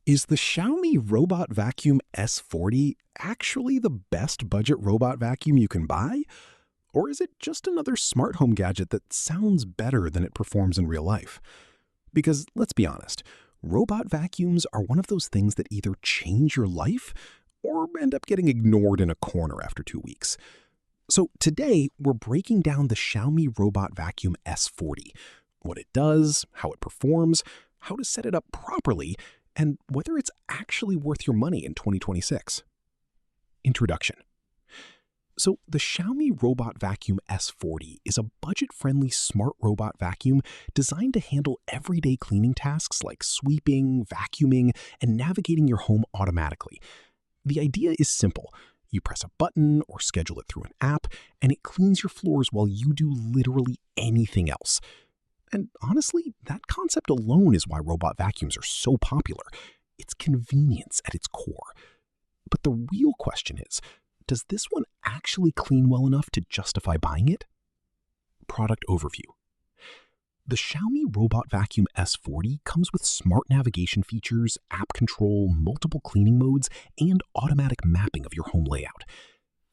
Is the Xiaomi Robot Vacuum S40 actually the best budget robot vacuum you can buy? Or is it just another smart home gadget that sounds better than it performs in real life? Because let's be honest, robot vacuums are one of those things that either change your life or end up getting ignored in a corner after 2 weeks. So today, we're breaking down the Xiaomi Robot Vacuum S40, what it does, how it performs, how to set it up properly, and whether it's actually worth your money in 2026. Introduction. So the Xiaomi Robot Vacuum S40 is a budget-friendly smart robot vacuum designed to handle everyday cleaning tasks like sweeping, vacuuming, and navigating your home automatically. The idea is simple. You press a button or schedule it through an app, and it cleans your floors while you do literally anything else. And honestly, that concept alone is why robot vacuums are so popular. It's convenience at its core. But the real question is, does this one actually clean well enough to justify buying it? Product overview. The Xiaomi Robot Vacuum S40 comes with smart navigation features, app control, multiple cleaning modes, and automatic mapping of your home layout.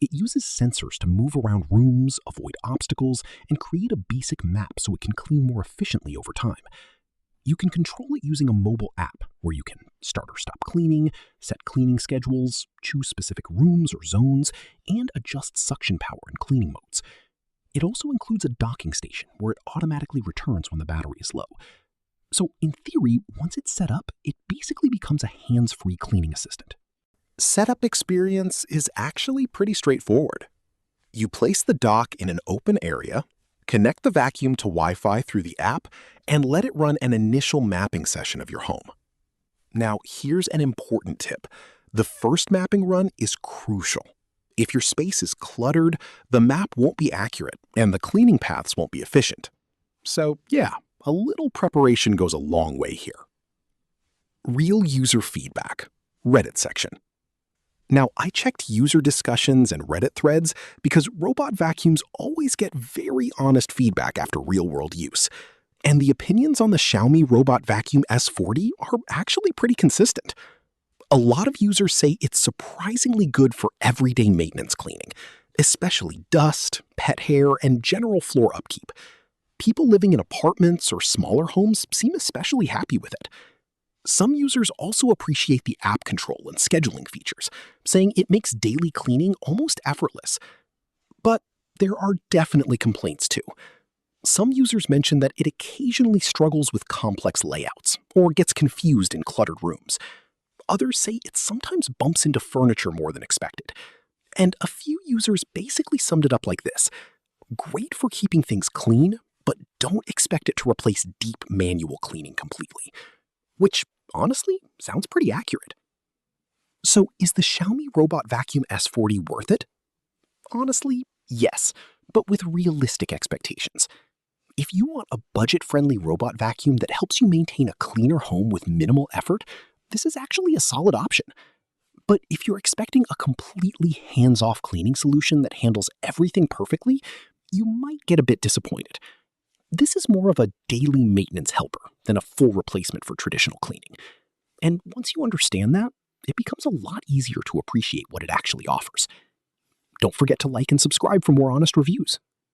It uses sensors to move around rooms, avoid obstacles, and create a basic map so it can clean more efficiently over time. You can control it using a mobile app where you can start or stop cleaning, set cleaning schedules, choose specific rooms or zones, and adjust suction power and cleaning modes. It also includes a docking station where it automatically returns when the battery is low. So in theory, once it's set up, it basically becomes a hands-free cleaning assistant. Setup experience is actually pretty straightforward. You place the dock in an open area, connect the vacuum to Wi-Fi through the app, and let it run an initial mapping session of your home. Now, here's an important tip. The first mapping run is crucial. If your space is cluttered, the map won't be accurate, and the cleaning paths won't be efficient. So, yeah, a little preparation goes a long way here. Real user feedback. Reddit section. Now, I checked user discussions and Reddit threads because robot vacuums always get very honest feedback after real-world use. And the opinions on the Xiaomi Robot Vacuum S40 are actually pretty consistent. A lot of users say it's surprisingly good for everyday maintenance cleaning, especially dust, pet hair, and general floor upkeep. People living in apartments or smaller homes seem especially happy with it. Some users also appreciate the app control and scheduling features, saying it makes daily cleaning almost effortless. But there are definitely complaints too. Some users mention that it occasionally struggles with complex layouts or gets confused in cluttered rooms. Others say it sometimes bumps into furniture more than expected. And a few users basically summed it up like this: great for keeping things clean, but don't expect it to replace deep manual cleaning completely. Which, honestly, sounds pretty accurate. So is the Xiaomi Robot Vacuum S40 worth it? Honestly, yes, but with realistic expectations. If you want a budget-friendly robot vacuum that helps you maintain a cleaner home with minimal effort, this is actually a solid option. But if you're expecting a completely hands-off cleaning solution that handles everything perfectly, you might get a bit disappointed. This is more of a daily maintenance helper than a full replacement for traditional cleaning. And once you understand that, it becomes a lot easier to appreciate what it actually offers. Don't forget to like and subscribe for more honest reviews.